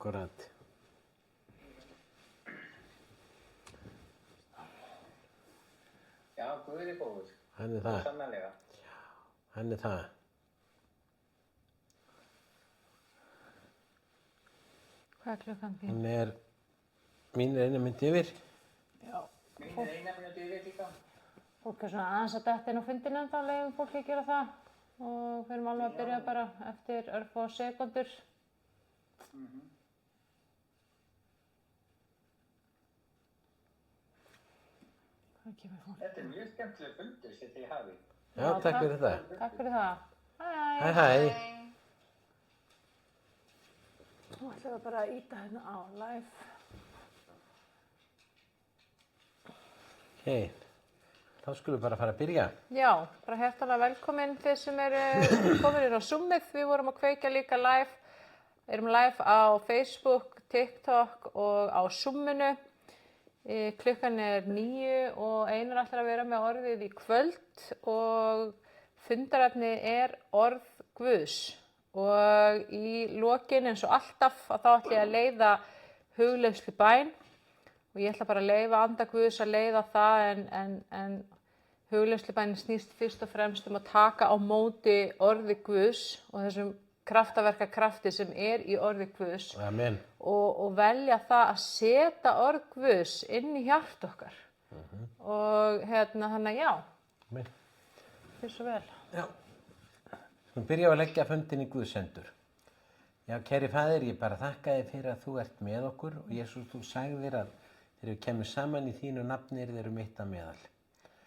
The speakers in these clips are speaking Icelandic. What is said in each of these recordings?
Akkurat. Já, Guð góður. Hann það. Sannarlega. Hann það. Hvað klukkan þín? Hún mín 1 mínútu yfir. Já. Mín 1 mínútu yfir líka. Fólk svona aðeins að detta inn á fundin ennþá, leyfum fólki að gera það. Og við erum alveg að byrja bara eftir örfá sekúndur. Hvað kemur fólk? Þetta mjög skemmtileg fundur sem þið hafið. Já, takk fyrir það. Takk fyrir það. Hæ. Hæ. Nú ætlum við bara að íta hérna á live. Ok, þá skulum við bara fara að byrja. Já, bara hjartanlega velkomin þeir sem eru komin inn á Zoomið. Við vorum að kveikja líka live. Erum live á Facebook, TikTok og á Zoominu. Klukkan 9 og Einar ætlar að vera með orðið í kvöld og fundarefni orð Guðs. Og í lokin eins og alltaf að þá ætla ég að leiða hugleiðslu bæn. Og ég ætla bara að leyfa anda Guðs að leiða það en hugleiðslubænin snýst fyrst og fremst að taka á móti orði Guðs og þessum kraftaverka krafti sem í orði Guðs. Amen. Og velja það að setja orð Guðs inn í hjart okkar. Og þannig já. Amen. Fyrir svo vel. Já. Við byrjum að leggja fundin í Guðs hendur. Já, kæri Faðir, ég bara þakka þér fyrir að þú ert með okkur og Jesús, þú sagðir að þegar við kemur saman í þínu nafni þeir eru mitt að meðal.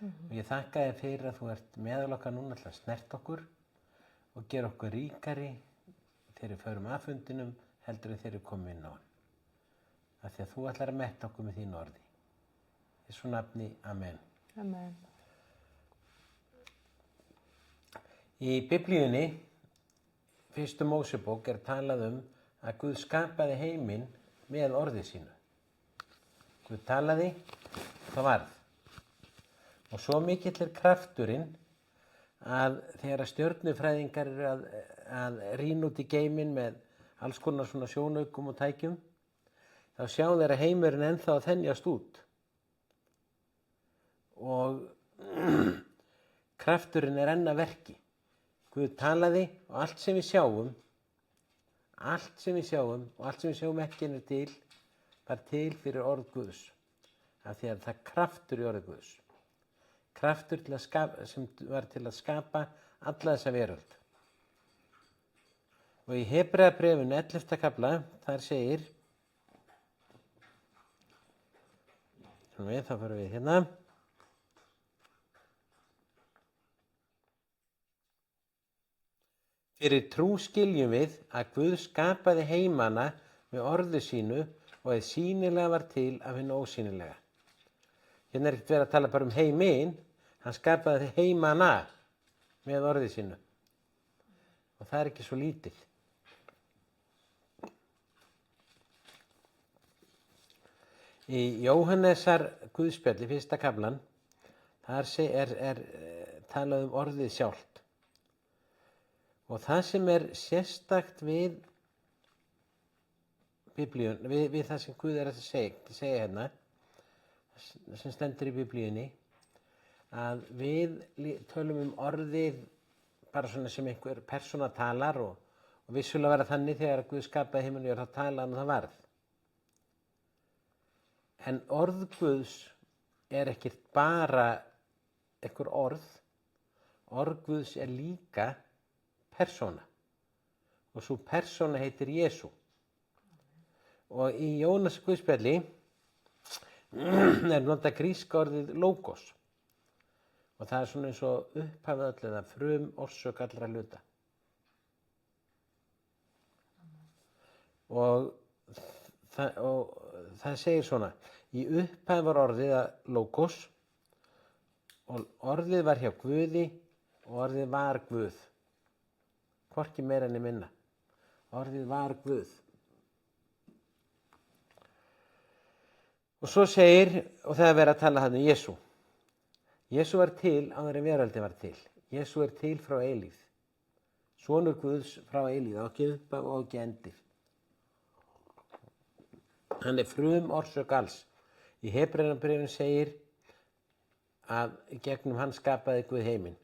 Og ég þakka þér fyrir að þú ert meðal okkar núna alltaf snert okkur og gera okkur ríkari þegar við förum að fundinum heldur en þegar við komum inn á hann. Af því að þú ætlar að metta okkur með þínu orði. Í Jesú nafni, amen. Amen. Í Biblíunni, fyrstu Mósebók, talað að Guð skapaði heiminn með orði sínu. Guð talaði, það varð. Og svo mikill krafturinn að þegar stjörnufræðingar eru að rýna út í geiminn með alls konar svona sjónaukum og tækjum, þá sjá þeir að heimurinn ennþá að þenjast út. Og krafturinn enn að verki. Guð talaði og allt sem við sjáum og allt sem við sjáum ekki til, var til fyrir orð Guðs. Af því að það kraftur í orði Guðs. Kraftur sem var til að skapa alla þessa veröld. Og í Hebreabréfinu 11. kafla, þar segir, þá förum við hérna. Fyrir trú skiljum við að Guð skapaði heimana með orðu sínu og að sýnilega var til af hinu ósýnilega. Hérna ekki verið að tala bara heiminn, hann skapaði heimana með orði sínu. Og það ekki svo lítið. Í Jóhannesar Guðspjalli, 1. kaflan, þar talað orðið sjálft. Og það sem sérstakt við Biblíun, við það sem Guð að segja hérna, sem stendur í Biblíunni, að við tölum orðið bara svona sem einhver persóna talar og vissulega vera þannig þegar Guð skapaði himinn og jörð þá talaði hann og það varð. En orð Guðs ekkert bara einhver orð. Orð Guðs líka persóna. Og svo persóna heitir Jesú. Og í Jónas Guðspjalli notað gríska orðið logos. Og það svona eins og upphafið öll eða orsök allra hluta. Og það segir svona, í upphafið var orðið logos og orðið var hjá Guði og orðið var Guð. Hvorki meira en minna. Orðið var Guð. Og svo segir, og það verið að tala hann Jesú. Jesú var til áður en veröldin var til. Jesú til frá eilíð. Sonur Guðs frá eilíð, og ekki upphaf og ekki endir. Hann er frum orsök alls. Í Hebreerbréfinu segir að í gegnum hann skapaði Guð heiminn.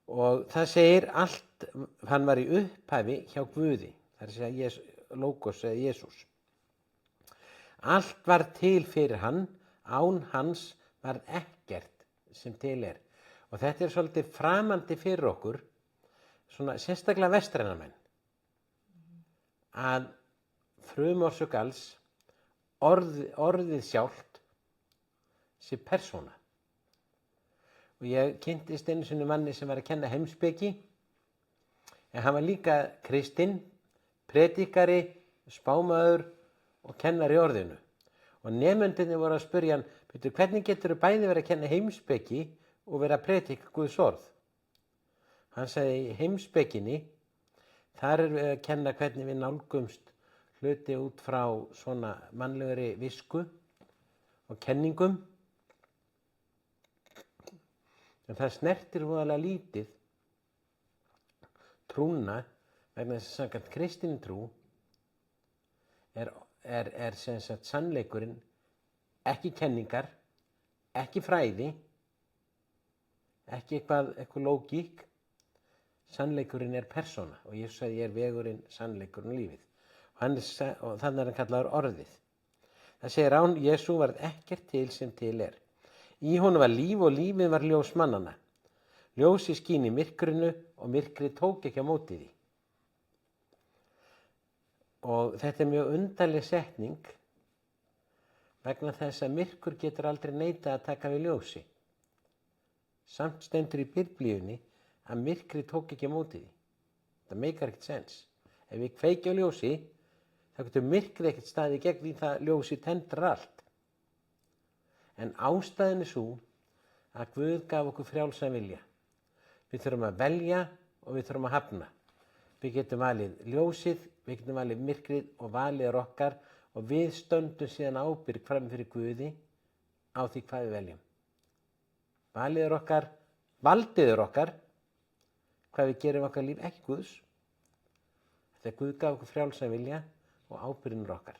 Og það segir allt, hann var í upphafi hjá Guði, það er að segja Logos eða Jesús. Allt var til fyrir hann, án hans var ekkert sem til er. Og þetta er svolítið framandi fyrir okkur, svona sérstaklega vestræna menn, að frumorsök alls, orðið sjálft, sé persóna. Og ég kynntist einu sinni manni sem var að kenna heimspeki, en hann var líka kristinn, predikari, spámaður og kennari í orðinu. Og nemendurnir voru að spyrja hann, hvernig getur þú bæði verið að kenna heimspeki og verið að predika Guðs orð? Hann sagði, í heimspekinni, þar erum við að kenna hvernig við nálgumst hluti út frá svona mannlegri visku og kenningum. En það snertir voðalega lítið trúna vegna þess að samkvæmt kristinni trú er sem sagt sannleikurinn ekki kenningar, ekki fræði, ekki eitthvað lógík. Sannleikurinn er persóna og Jesús sagði ég er vegurinn, sannleikurinn og lífið. Og þannig er hann kallaður orðið. Það segir án Jesú varð ekkert til sem til er. Í honum var líf og lífið var ljós mannanna. Ljósið skín í myrkrinu og myrkrið tók ekki á móti því. Og þetta er mjög undarleg setning vegna þess að myrkur getur aldrei neitað að taka við ljósi. Samt stendur í Biblíunni að myrkrið tók ekki á móti því. Það meikar ekkert sens. Ef við kveikjum ljósi, þá getur myrkrið ekkert staðið gegn því það ljósi tendrar allt. En ástæðan er sú að Guð gaf okkur frjálsan vilja. Við þurfum að velja og við þurfum að hafna. Við getum valið ljósið, við getum valið myrkrið og valið er okkar og við stöndum síðan ábyrg fram fyrir Guði á því hvað við veljum. Valið er okkar, valdið er okkar, hvað við gerum okkar líf ekki Guðs. Þegar Guð gaf okkur frjálsan vilja og ábyrgin er okkar.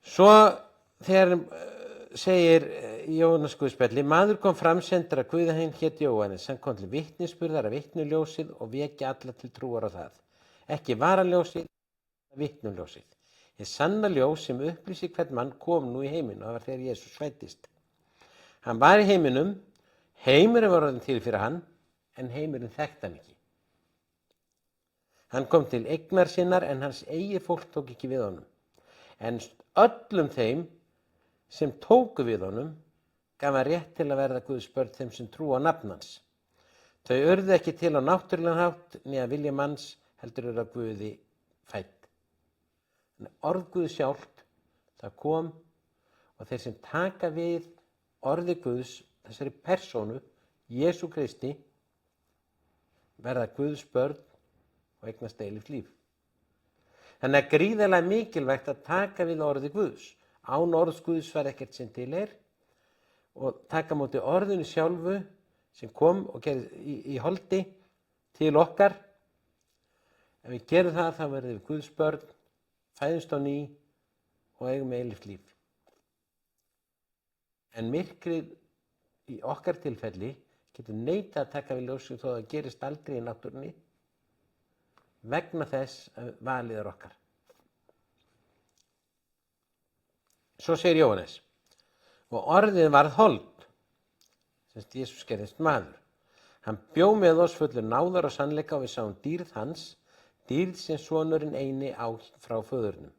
Svo þegar segir í Jóhannes Guðspjalli, maður kom fram sendur að Guðahinn hét Jóhannes, hann kom til vitnisburðar að vitnuljósið og vekja alla til trúar á það. Ekki varaljósið, vitnuljósið. Hið sanna ljós sem upplýsir hvern mann kom nú í heiminn og það var þegar Jesús fæddist. Hann var í heiminum, heimurinn var orðinn til fyrir hann, en heimurinn þekkti hann ekki. Hann kom til eignar sinnar en hans eigið fólk tók ekki við honum. En öllum þeim sem tóku við honum gaf hann rétt til að verða Guðs börn þeim sem trúa á nafn hans. Þau urðu ekki til á náttúrulegan hátt né að vilja manns heldur eru að Guði fædd. Orð Guðs sjálft, það kom og þeir sem taka við orði Guðs, þessari persónu, Jesú Kristi, verða Guðs börn og eignast eilíft líf. Þannig að gríðarlega mikilvægt að taka við orði Guðs. Án orðs Guðs var ekkert sem til er og taka á móti orðinu sjálfu sem kom og gerði í holdi til okkar. Ef við gerum það, þá verðum við Guðs börn, fæðumst á ný og eigum eilíft líf. En myrkrið í okkar tilfelli getur neitað að taka við ljósið þó að það gerist aldrei í náttúrunni vegna þess að valið er okkar. Svo segir Jóhannes, og orðið varð hold, semst Jesús gerðist maður. Hann bjó með oss fullur náðar og sannleika og við sáum dýrð hans, dýrð sem sonurinn eini á frá föðurnum.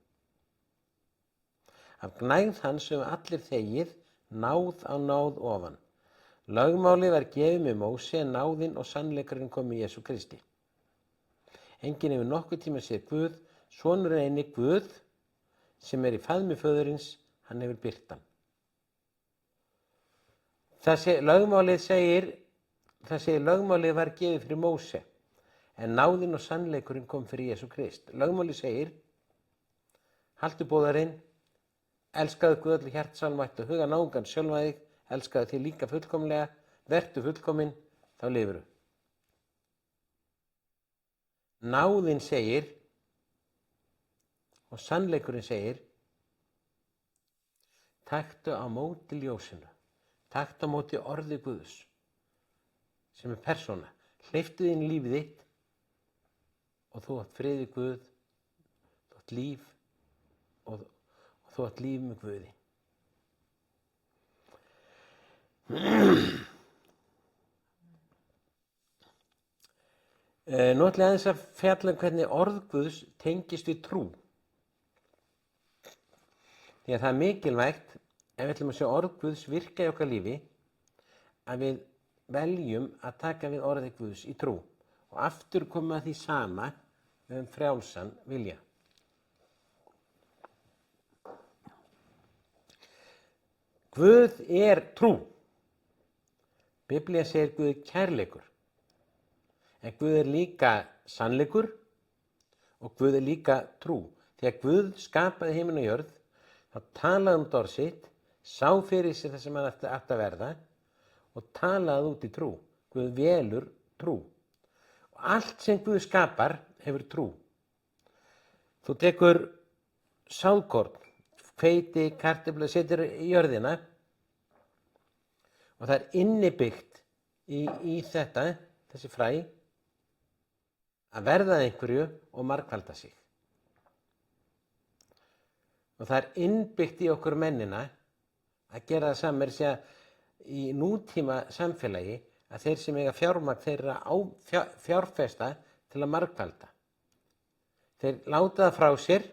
Af gnægð hans höfum allir þegið, náð á náð ofan. Lögmálið var gefið með Móse en náðinn og sannleikurinn kom í Jesú Kristi. Enginn hefur nokkuð tíma séð Guð, sonurinn eini Guð, sem er í faðmi föðurins, hann hefur birt hann. Lögmálið var gefið fyrir Móse, en náðinn og sannleikurinn kom fyrir Jesú Krist. Lögmálið segir, haltu boðarinn, elskaðu Guð öllu hjartsalmætt og huga náungan sjálfan þig, elskaðu þig líka fullkomlega, vertu fullkominn, þá lifirðu. Náðinn segir, Og sannleikurinn segir, taktu á móti ljósinu, taktu á móti orði Guðs, sem persóna. Hleyptu inn í lífið þitt og þú átt frið við Guð, þú átt líf og þú átt líf með Guði. Nú ætla ég aðeins að fjalla hvernig orð Guðs tengist við trú. Því að það er mikilvægt, ef við ætlum að sjá orð Guðs virka í okkar lífi, að við veljum að taka við orði Guðs í trú. Og aftur komum að því sama við frjálsan vilja. Guð er trú. Biblía segir Guð er kærleikur. En Guð er líka sannleikur og Guð er líka trú. Þegar Guð skapaði himinn og jörð, þá talaði orð sitt, sá fyrir sig það sem hann átti að verða og talaði út í trú. Guð velur trú. Og allt sem Guð skapar hefur trú. Þú tekur sáðkorn, hveiti, kartöflu, setur í jörðina og það er innibyggt í þetta, þessi fræ, að verða að einhverju og margfalda sig. Og það er innbyggt í okkur mennina að gera það saman í nútíma samfélagi að þeir sem eiga fjármagn þeirra fjárfesta til að margfalda. Þeir láta það frá sér,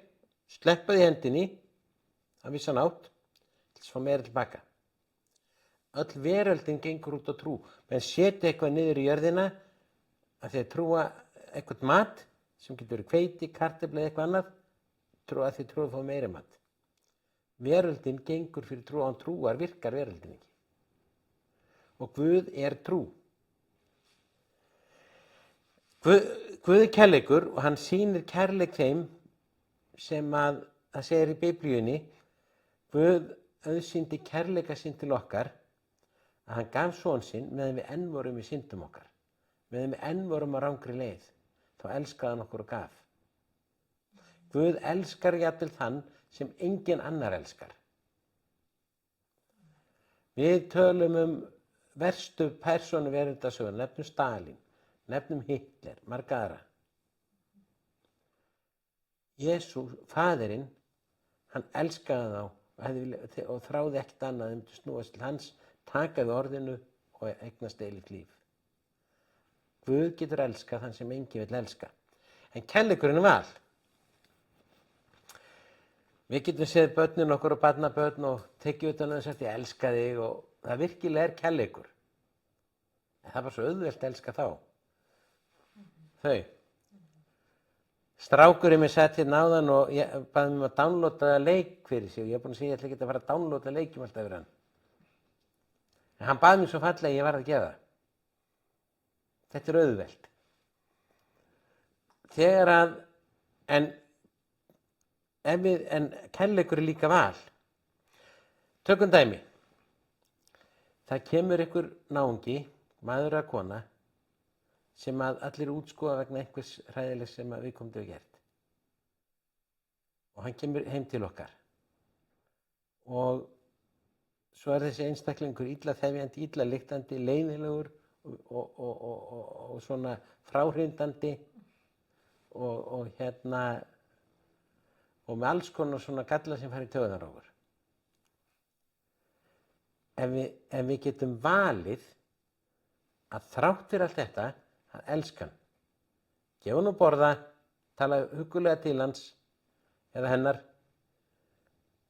sleppa því hendinni að vissan átt til að fá meira tilbaka. Öll veröldin gengur út á trú. Menn setja eitthvað niður í jörðina að þeir trúa eitthvað mat sem getur verið hveiti, kartöflu eða eitthvað annað, að þeir trúa að fá meiri mat. Veröldin gengur fyrir trú, án trúar virkar veröldin ekki. Og Guð er trú. Guð er kærleikur og hann sýnir kærleik þeim sem að það segir í Biblíunni, Guð auðsýndi kærleika sinn til okkar að hann gaf son sinn meðan við enn vorum í syndum okkar, meðan við enn vorum á rangri leið, þá elskaði hann okkur og gaf. Guð elskar jafnvel þann sem engin annar elskar. Við tölum verstu persónu veröldasögur, nefnum Stalin, nefnum Hitler, marga aðra. Jesús, faðirinn, hann elskaði þá og þráði ekkert annað að snúast til hans, taka við orðinu og eignast eilíft líf. Guð getur elskað þann sem enginn vill elska. En kærleikurinn er val. Við getum séð börnin okkur og barnabörn og tekið utan að þess að ég elska þig og það virkilega er kærleikur. En það var svo auðvelt að elska þá. Þau. Strákurinn mér sett hérna áðan og ég baði mig að downloada leik fyrir sig og ég er búin að segja ég ætla ekki að fara að downloada leikjum alltaf yfir hann. En hann baði mig svo fallega að ég varð að gera það. Þetta er auðvelt. En kærleikur er líka val. Tökum dæmi. Það kemur ykkur náungi, maður eða kona, sem að allir útskúfa vegna einhvers hræðilegs sem að viðkomandi hefur gert. Og hann kemur heim til okkar. Og svo er þessi einstaklingur illa þefjandi, illa lyktandi, leiðilegur og svona fráhrindandi og með alls konar svona galla sem fær í taugarnar á okkur. Ef við getum valið að þrátt fyrir allt þetta að elska hann, gefa hann að borða, tala huggulega til hans eða hennar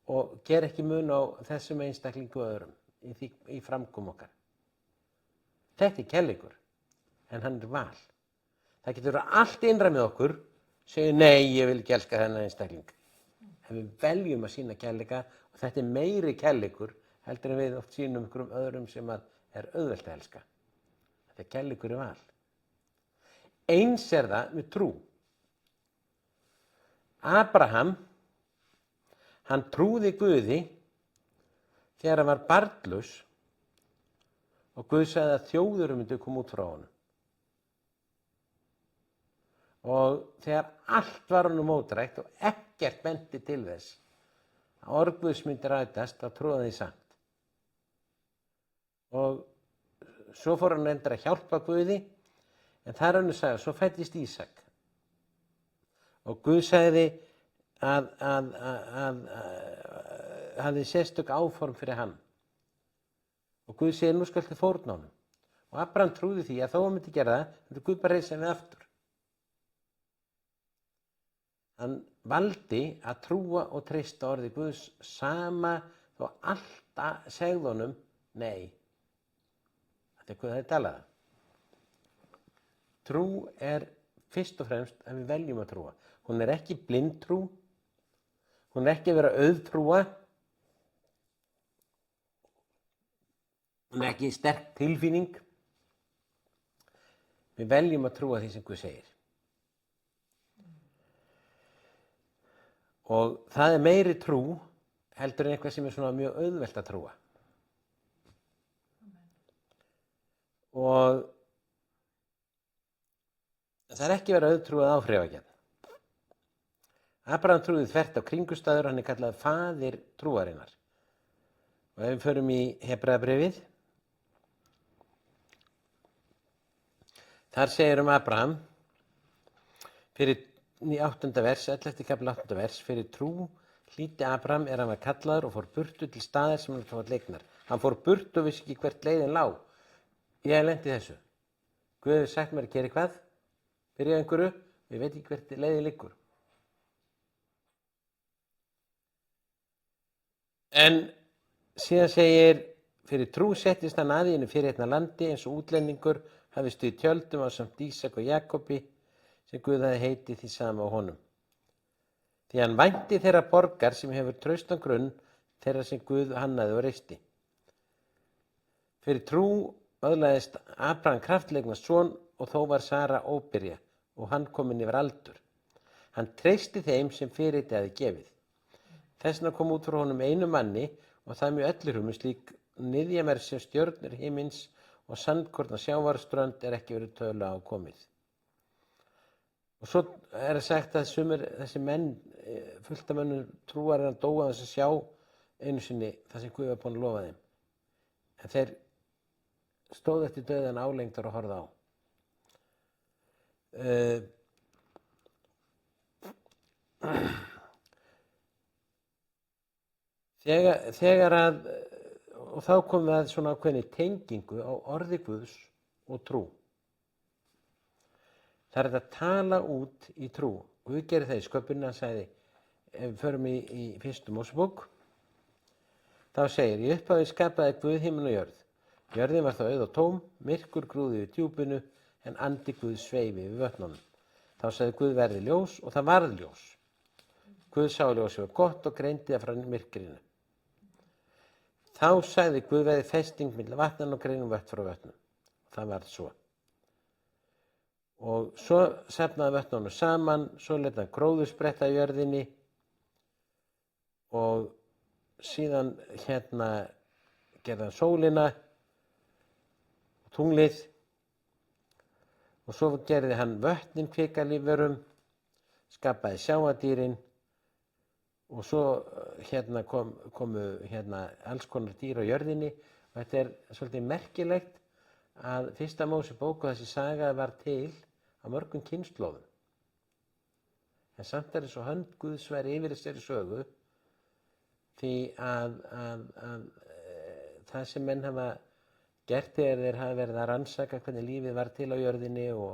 og gera ekki mun á þessum einstaklingu og öðrum í framkomu okkar. Þetta er kærleikur, en hann er val. Það getur verið allt innra með okkur, segja nei, ég vil ekki elska þennan einstakling. En við veljum að sýna kærleika og þetta er meiri kærleikur heldur en við oft sýnum einhverjum öðrum sem er auðvelt að elska. Þetta er kærleikur í val. Eins er það með trú. Abraham, hann trúði Guði þegar hann var barnlaus og Guð sagði að þjóðir myndu koma út frá honum. Og þegar allt var honum mótdrægt og ekkert benti til þess að orð Guðs myndi rætast, þá trúði hann því samt. Og svo fór hann endur að hjálpa Guði, en það er önnur saga, svo fæddist Ísak. Og Guð sagði að hafði sérstök áform fyrir hann. Og Guð segir, nú skaltu fórna honum. Og Abraham trúði því að þó hann myndi gera það, myndi Guð bara reisa hann við aftur. Hann valdi að trúa og treysta orði Guðs sama þó allt segði honum nei. Þetta er Guð að talaða. Trú er fyrst og fremst að við veljum að trúa. Hún er ekki blind trú. Hún er ekki að vera auðtrúa. Hún er ekki sterk tilfinning. Við veljum að trúa því sem Guð segir. Og það er meiri trú heldur en eitthvað sem er svona mjög auðvelt að trúa. Og það er ekki verið auðtrúað áhrifagjarn. Abraham trúði þvert á kringustæður, hann er kallað faðir trúarinnar. Og ef við förum í Hebreabréfið, þar segir Abraham, fyrir í 8. vers, 11. kapli 8. vers, fyrir trú hlýddi Abraham hann var kallaður og fór burtu til staðar sem hann var leiknar. Hann fór burtu og vissi ekki hvert leiðin lá. Ég hef lent í þessu. Guð hefur sagt mér að gera hvað, byrja einhverju, ég veit ekki hvert leiðin liggur. En síðan segir, fyrir trú settist hann að í einu fyrirheitna landi eins og útlendingur hafi stuð tjöldum á samt Ísak og Jakobi, sem Guð hafi heitið því sama á honum. Því hann vænti þeirra borgar sem hefur traustan grunn þeirra sem Guð hannaði og reisti. Fyrir trú öðlaðist Abraham kraftleikna son og þó var Sara óbyrja og hann kominn yfir aldur. Hann treysti þeim sem fyrirheitið hafi gefið. Þess vegna kom út frá honum einu manni og það mjög ellirhum slík niðjamerð sem stjörnur himins og sandkorna sjávarströnd er ekki verið tölu á komið. Og svo er sagt að þessi menn, fullt af mönnum trúar að dóa þess að sjá einu sinni það sem Guð var búinn að lofa þeim. En þeir stóðu eftir dauðan álengdar og horfðu á. Og þá komum við að svona ákveðinni tengingu á orði Guðs og trú. Það er að tala út í trú. Guð gerir það í sköpunina, hann sagði, ef við förum í 1. Mósebók, þá segir, í upphafi skapaði Guð himinn og jörð. Jörðin var þá auð og tóm, myrkur grúði við djúpinu, en andi Guð sveifi við vötnunum. Þá sagði Guð verði ljós og það varð ljós. Guð sá ljósið var gott og greindi það frá myrkrinu. Þá sagði Guð verði festing milli vatnan og greinum vött frá vötnum. Það varð svo. Og svo safnaði vötnunum saman, svo lét hann gróðurspretta í jörðinni og síðan gerði hann sólina og tunglið og svo gerði hann vötnin kvikalífverum, skapaði sjávardýrin og svo komu alls konar dýr á jörðinni og þetta er svolítið merkilegt að 1. Mósebók og þessi saga var til á mörgum kynslóðum. En samt er svo hönd Guðs væri yfir þessari sögu því að það sem menn hafa gert þegar þeir hafa verið að rannsaka hvernig lífið var til á jörðinni og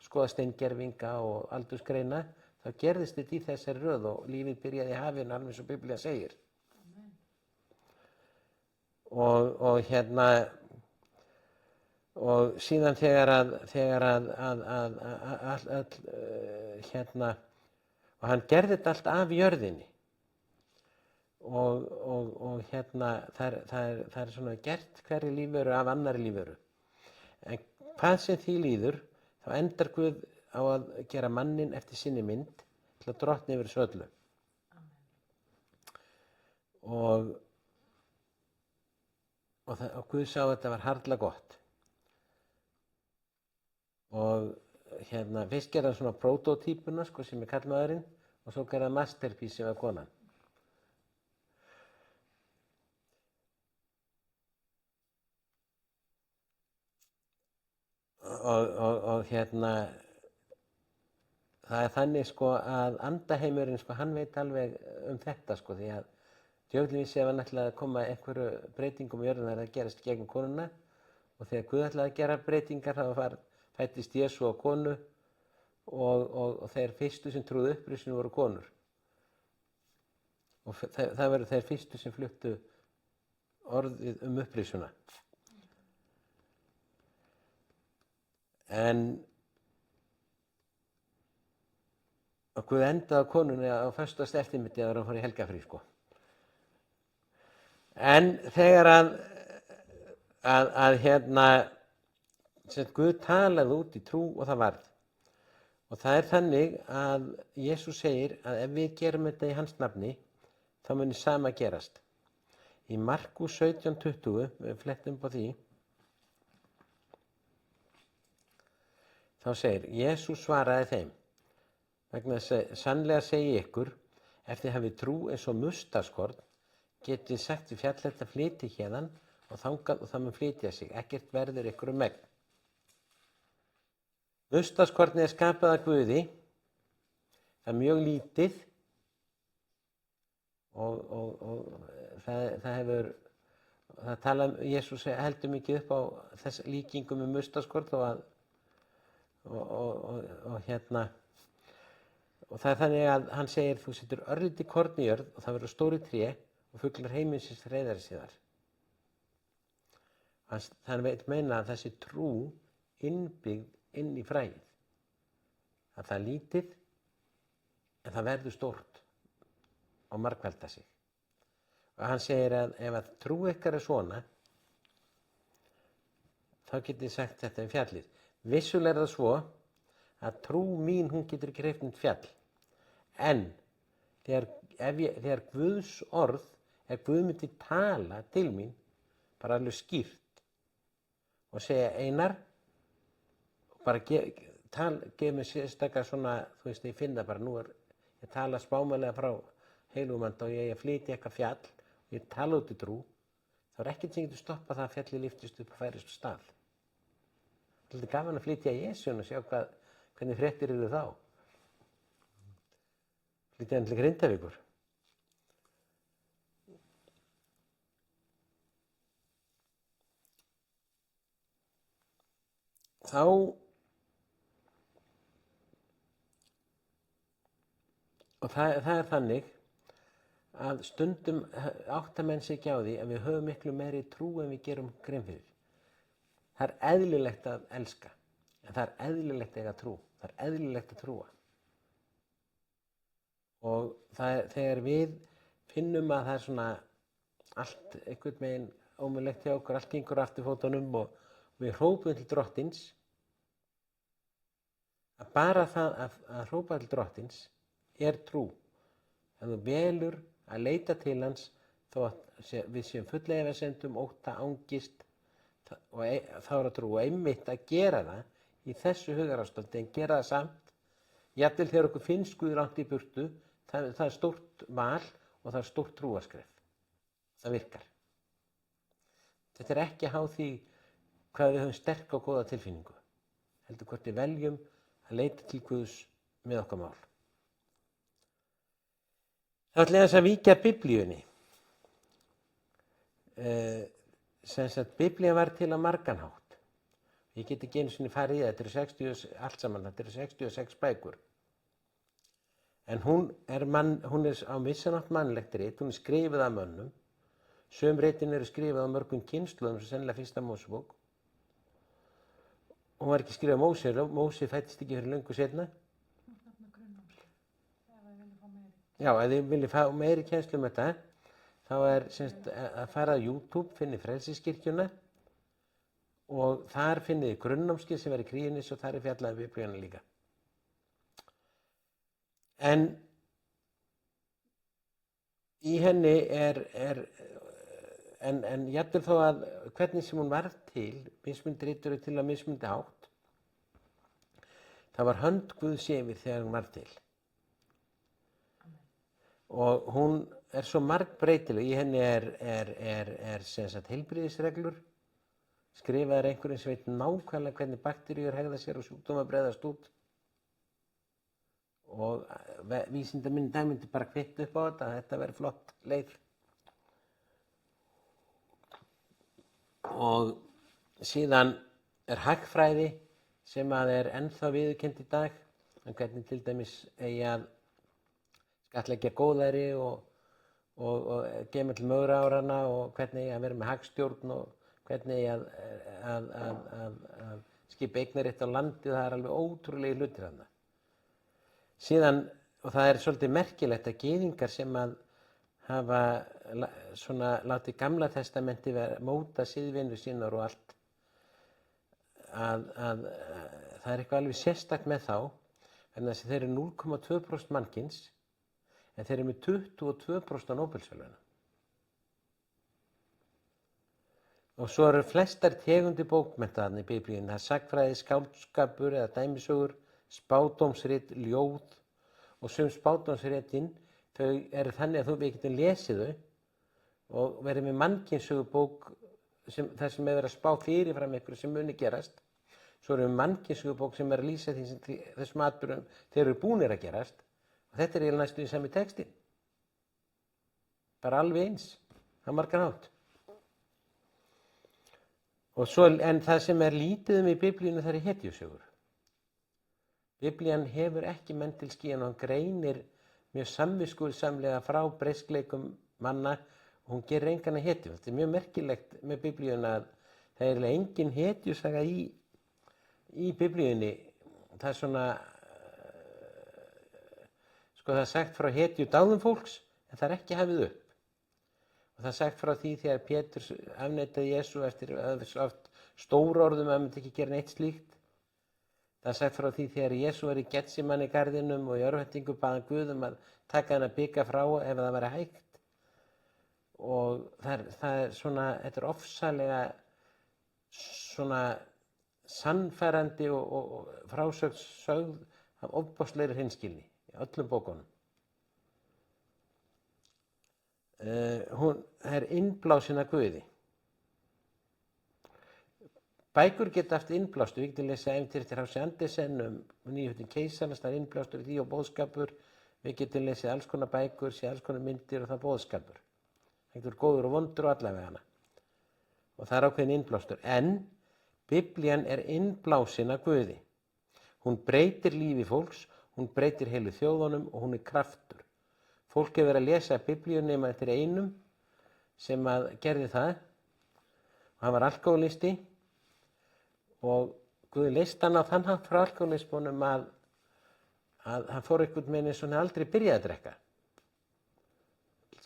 skoða steingervinga og aldursgreina, þá gerðist þetta í þessari röð og lífið byrjaði í hafinu alveg eins og Biblía segir. Og síðan þegar og hann gerði þetta allt af jörðinni og það er svona gert hverri lífveru af annarri lífveru. En hvað sem því líður, þá endar Guð á að gera manninn eftir sinni mynd til að drottna yfir þessu öllu. Og Guð sá að þetta var harla gott. Og fyrst gerði hann svona prototípuna, sko, sem er karlmaðurinn, og svo gerði hann masterpiece sem var konan. Og það er þannig, sko, að andaheimurinn, sko, hann veit alveg þetta, sko, því að djöfullinn vissi ef hann ætlaði að koma einhverju breytingum í jörðina að gerast gegn konuna, og þegar Guð ætlaði að gera breytingar þá fæddist Jesú á konu og þeir fyrstu sem trúðu upprisinu voru konur. Og það voru þeir fyrstu sem fluttu orðið upprisuna. En Guð endaði á konunni á föstudaginn eftirmiddag þegar hann fór í helgafrí, sko. En þegar Guð talaði út í trú og það varð. Og það er þannig að Jesús segir að ef við gerum þetta í hans nafni, þá muni sama gerast. Í Markús 17:20, við flettum upp á því, þá segir, Jesús svaraði þeim, vegna þess að sannlega segi ykkur, ef þið hafið trú eins og mustaskorn, getið þið sagt við fjall þetta flytji héðan og þangað og það mun flytja sig, ekkert verður ykkur megn. Mustaskornið er skapað af Guði, það er mjög lítið og það tala Jesús heldur mikið upp á þess líkingu með mustaskorn og það er þannig að hann segir þú setur örlítið korn í jörð og það verður stóri tré og fuglar heiminsins reiðar sig þar. Þannig veit meina að þessi trú innbyggð inn í fræið. Að það er lítið en það verður stórt og margvelda sig. Og hann segir að ef að trú ykkar er svona, þá getið þið sagt þetta við fjallið. Vissulega er það svo að trú mín, hún getur ekki hreyft fjall. En þegar Guðs orð, ef Guð myndi tala til mín, bara alveg skýrt og segja Einar, bara gef mér sérstaklega svona, þú veist, ég finna bara, nú ég tala spámælega frá heilugumanda og ég flytja eitthvað fjall og ég tala út í trú, þá er ekkert sem getur stoppað það að fjallið lyftist upp og færist á stað. Það er gaman að flytja í Jesún og sjá hvernig fréttir eru þá. Flytja hann til Grindavíkur. Þá og það er þannig að stundum átta menn sig ekki á því að við höfum miklu meiri trú en við gerum grein fyrir. Það er eðlilegt að elska, en það er eðlilegt að eiga trú. Það er eðlilegt að trúa. Og þegar við finnum að það er svona allt einhvern veginn ómögulegt hjá okkur, allt gengur aftur fótunum og við hrópum til Drottins, að bara það að hrópa til Drottins er trú. Ef þú velur að leita til hans þó að við séum full efasemdum, ótta, angist og þá er að trú og einmitt að gera það í þessu hugarástandi en gera það samt. Jafnvel þegar okkur finnst Guð langt í burtu, það er stórt val og það er stórt trúarskref. Það virkar. Þetta er ekki háð því hvað við höfum sterk og góða tilfinningu. Heldur hvort við veljum að leita til Guðs með okkar mál. Þá ætla ég þess að víkja Biblíunni. Sem sagt, Biblían var til á margan hátt. Ég get ekki einu sinni farið í það, þetta eru 60, allt saman, þetta eru 66 bækur. En hún er á missanátt mannlegt rit, hún er skrifuð af mönnum. Sum ritin eru skrifuð á mörgum kynslóðum, svo sennilega fyrsta Mósebók. Hún var ekki skrifuð af Móse fæddist ekki fyrir löngu seinna. Já, ef þið viljið fá meiri kennslu um þetta, þá er að fara á YouTube, finnið Frelsiskirkjuna og þar finnið grunnnámskeið sem er í Kríunis og þar er fjallað um Biblíuna líka. En í henni en jafnvel þó að hvernig sem hún varð til, mismundi rit eru til á mismundi hátt, Það var hönd Guðs yfir þegar hún var til. Og hún svo margbreytileg. Í henni sem sagt heilbrigðisreglur, skrifaðar einhverjum sem veit nákvæmlega hvernig bakteríur hegða sér og sjúkdómar breiðast út. Og vísindamenn myndi bara kvitta upp á þetta, að þetta veri flott leið. Og síðan hagfræði sem er ennþá viðurkennd í dag, en hvernig til dæmis eigi að skattleggja góðæri og gemall mögra árana og hvernig eigi að vera með hagstjórn og hvernig eigi að skipa eignarrétt á landi. Það alveg ótrúlegi hlutir þarna. Síðan, og það svolítið merkilegt að gyðingar sem að hafa svona látið Gamla testamenti móta siðvenjur sínar og allt, að það eitthvað alveg sérstakt með þá, en þess að þeir eru 0,2% mannkyns, en þeir eru með 22% á Nóbelsverðlaunum. Og svo eru flestar tegundir bókmennta þarna í Biblíunni. Það sagnfræði, skáldskapur eða dæmisögur, spádómsrit, ljóð, og sum spádómsritin þau eru þannig að við getum lesið þau og verið með mannkynssögubók þar sem verið að spá fyrirfram einhverju sem muni gerast. Svo erum við mannkynssögubók sem að lýsa þessum atburðum þeir eru búnir að gerast, og þetta eiginlega næstum því sami textinn. Bara alveg eins, á margan hátt. Og svo, en það sem lítið í Biblíunni, það hetjusögur. Biblían hefur ekki menn til skýjan og hann greinir mjög samviskusamlega frá breyskleikum manna og hún gerir engan hetju. Þetta mjög merkilegt með Biblíuna að það engin hetjusaga í Biblíunni. Það svona, það sagt frá hetju dáðum fólks, en það ekki hafið upp. Og það sagt frá því þegar Pétur afneitaði Jesú eftir stórorðum að hann myndi ekki gera neitt slíkt. Það sagt frá því þegar Jesú var í Getsemanni garðinum og í örvæntingu bað hann Guð að taka hann að bika frá ef það væri hægt. Og það svona, þetta ofsalega svona sannfærandi og frásögn sögð af ofboðslegri hreinskilni í öllum bókunum. Hún innblásin af Guði. Bækur geta haft innblástur. Við getum lesið ævintýri eftir H.C. Andersen Nýhöftin keisarans, það innblástur í því og boðskapur. Við getum lesið alls konar bækur, séð alls konar myndir og það boðskapur. Það getur góður og vondur og allavega hana. Og það ákveðin innblástur. En Biblían innblásin af Guði. Hún breytir lífi fólks, hún breytir heilu þjóðunum og hún kraftur. Fólk hefur verið að lesa Biblíu nema eftir einum sem að gerði það. Hann var alkohólisti og Guð leysti hann á þann hátt frá alkohólismunum að hann fór einhvern veginn eins og hann aldrei byrjaði að drekka.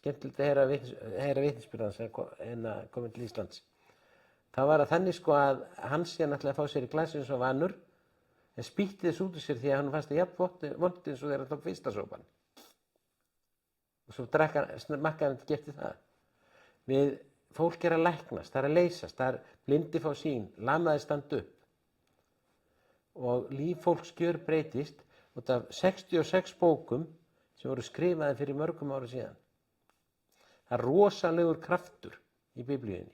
Skemmtilegt að heyra vitnisburð hans en að koma til Íslands. Það var að þannig að hann síðan ætlaði að fá sér í glasi eins og vanur, en spýtti þess út úr sér því að hann fannst það jafn vont eins og þegar hann tók fyrsta sopann. Og svo smakkaði hann ekki eftir það. Fólk að læknast, það að leysast, það blindi fá sýn, lamaði standa upp. Og líf fólks gjörbreytist út af 66 bókum sem voru skrifaði fyrir mörgum ára síðan. Það rosalegur kraftur í Biblíunni.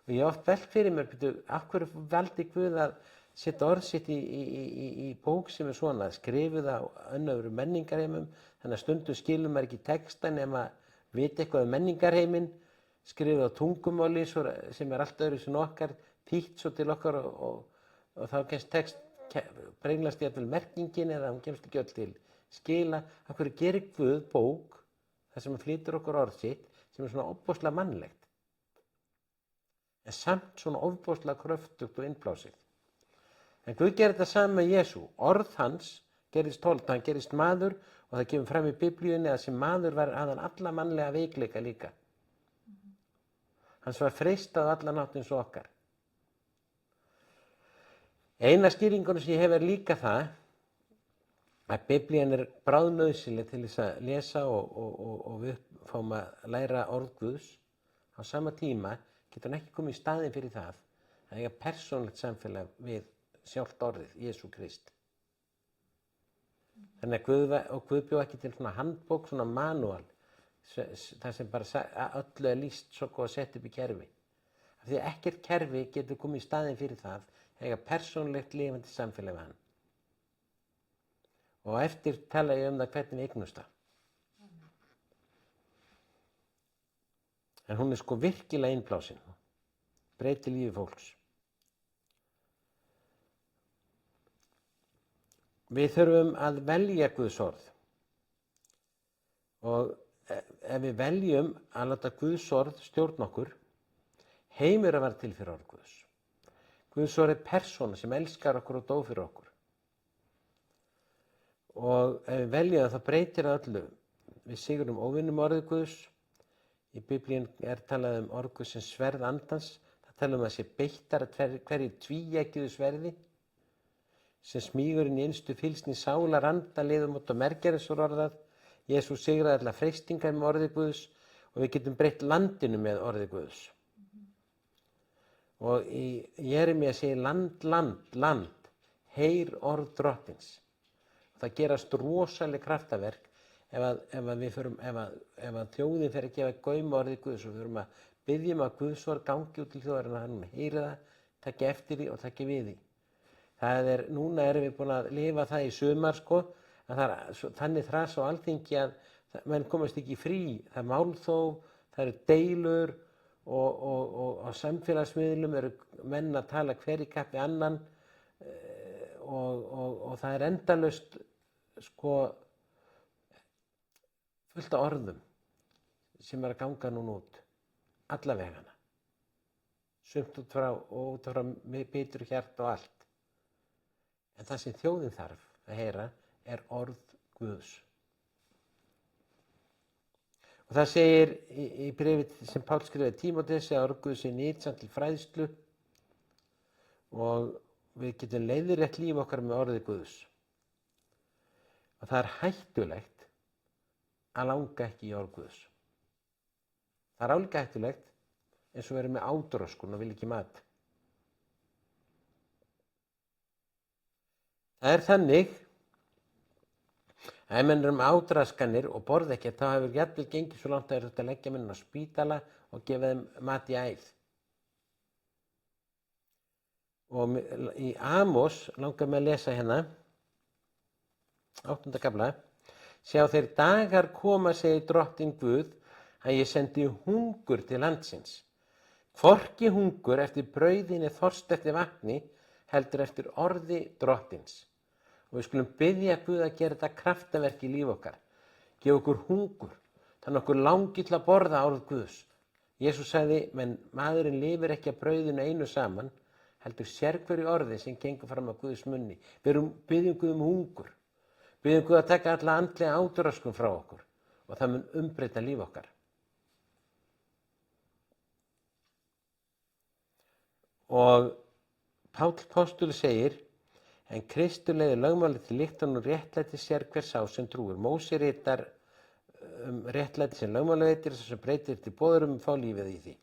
Og ég oft velt fyrir mér, af hverju valdi Guð að setja orð sitt í bók sem svona, skrifuð á önnöðrum menningarheimum, þannig að stundum skilur maður ekki texta nema vita eitthvað menningarheiminn, skrifuð á tungumáli sem allt öðru sem okkar, þýtt svo til okkar og þá kemst text brenglast í allvel merkingin eða hún kemst ekki öll til skila. Af hverju gerir Guð bók þar sem hann flytur okkur orð sitt sem svona ofboðslega mannlegt, en samt svona ofboðslega kröftugt og innblásið. En Guð gerir þetta saman með Jesú. Orð hans gerist hann gerist maður og það kemur fram í Biblíunni að sem maður hafði hann alla mannlega veikleika líka. Hans var freistað allan hátt eins og okkar. Eina skýringunum sem ég hef líka það að Biblían bráðnauðsynleg til þess að lesa og við fáum að læra orð Guðs. Á sama tíma getur hann ekki komið í staðinn fyrir það að eiga persónulegt samfélag við sjálft orðið, Jesú Krist. Þannig að Guð bjó ekki til svona handbók, svona manúal, þar sem bara öllu er lýst svo góð að setja upp í kerfi. Af því að ekkert kerfi getur komið í staðinn fyrir það að eiga persónulegt lifandi samfélag við hann. Og eftir tala ég það hvernig við eignumst það. En hún er sko virkilega innblásin, breytir lífi fólks. Við þurfum að velja Guðs orð. Og ef við veljum að láta Guðs orð stjórna okkur, heimur að vera til fyrir orð Guðs. Guðs orð er persóna sem elskar okkur og dó fyrir okkur. Og ef við veljum það, þá breytir það öllu. Við sigurum óvinnum orðið Guðs. Í Biblíun er talað orð Guðs sem sverð andans. Það talað að sé beittar að hverju tvíeggjuðu sverði, sem smígur inn í innstu fylsni sálar, anda, liðum út og mergjar eins og orðað. Jesús sigraði allar freistingar með orðið Guðs og við getum breytt landinu með orðið Guðs. Og í Jeremíu segir land, heyr orð drottins. Það gerast rosaleg kraftaverk ef að þjóðin fer að gefa gaum orðið Guðs, og við þurfum að biðja að Guðs orð gangi út til þjóðarinnar, hann heyri það, taki eftir því og taki við því. Núna erum við búin að lifa það í sumar sko, að það er þannig þras á Alþingi að menn komast ekki frí, það er málþóf, það eru deilur og á samfélagsmiðlum eru menn að tala hver í kappi annan og það er endalaust sko fullt af orðum sem er að ganga núna út, alla vegana, sumt út frá bitur hjart og allt. En það sem þjóðin þarf að heyra er orð Guðs. Og það segir í bréfi sem Páll skrifaði Tímóteus að orð Guðs er nytsamt til fræðslu og við getum leiðrétt líf okkar með orðið Guðs. Og það er hættulegt að langa ekki í orð Guðs. Það er álíka hættulegt eins og verið með ádroskun og vil ekki mat. Það er þannig að ef menn eru með ádraskanir og borða ekki, þá hefur jafnvel gengið svo langt að þeir þurft að leggja menn á spítala og gefa þeim mat í æð. Og í Amos langar mig að lesa hérna, 8. kafla, sjá þeir dagar koma, segir drottinn Guð, að ég sendi hungur til landsins. Hvorki hungur eftir brauðinni þorst eftir vatni, heldur eftir orði drottins. Og við skulum biðja Guð að gera þetta kraftaverk í líf okkar. Gefa okkur hungur, þannig okkur langi til að borða orð Guðs. Jesús sagði, menn maðurinn lifir ekki að brauðinu einu saman, heldur sérhverju orði sem gengur fram af Guðs munni. Biðjum Guð hungur. Biðjum Guð að taka alla andlega ádroskun frá okkur og það mun umbreyta líf okkar. Og Páll postuli segir, en Kristur leiðir lögmálið til lyktan og réttlæti sérhver sá sem trúir. Móse ritar réttlæti sem lögmálið veitir, sem breytir til boður fá lífið í því.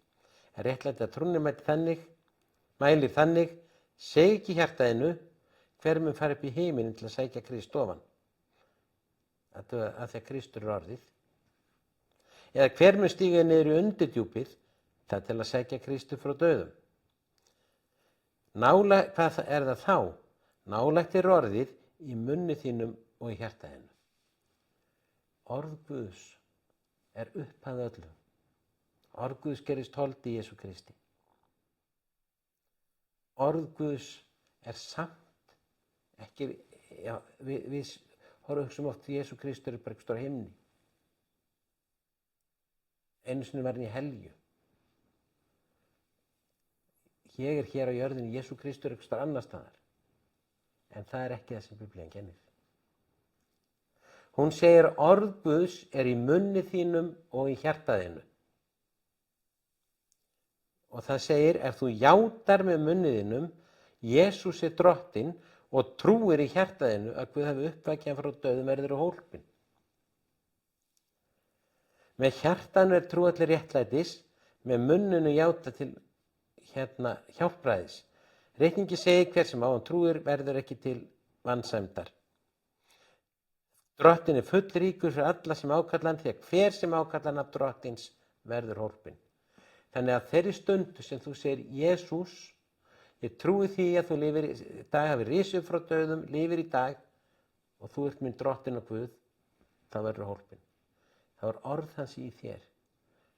En réttlæti að trúnni mælir þannig, seg ekki hjartaðinu, hver mun fara upp í heiminn til að sækja Krist ofan. Að því að Kristur er orðið. Eða hver mun stíga niður í undirdjúpið, það til að sækja Kristur frá dauðum. Hvað er það þá? Nálægt er orðið í munni þínum og í hjartaðinu. Orð Guðs er upphafið öllu. Orð Guðs gerist hold í Jesú Kristi. Orð Guðs er samt ekki, já, við horfum oft í Jesú Kristur bara ekki stóra himni. Einu sinni var hann í helju. Ég er hér á jörðinni, Jesú Kristur ekki stóra annar staðar. En það er ekki það sem Biblían kennir. Hún segir orð Guðs er í munni þínum og í hjartaðinu. Og það segir, ef þú játar með munni þínum, Jesús er drottinn og trúir í hjartaðinu að Guð hafi uppvakið hann frá dauðum, verður þú hólpinn. Með hjartanu er trú allir réttlætis, með munninu játa til hjálpræðis. Reikningi segir hver sem á hann trúir verður ekki til vansæmdar. Drottinn er fullríkur fyrir alla sem ákalla hann, því að hver sem ákalla nafn drottins verður hólpinn. Þannig að þeirri stund sem þú segir Jesús, ég trúi því að þú lifir í dag, hafi risið frá dauðum, lifir í dag og þú ert minn drottinn og Guð, þá verður hólpinn. Þá er orð hans í þér.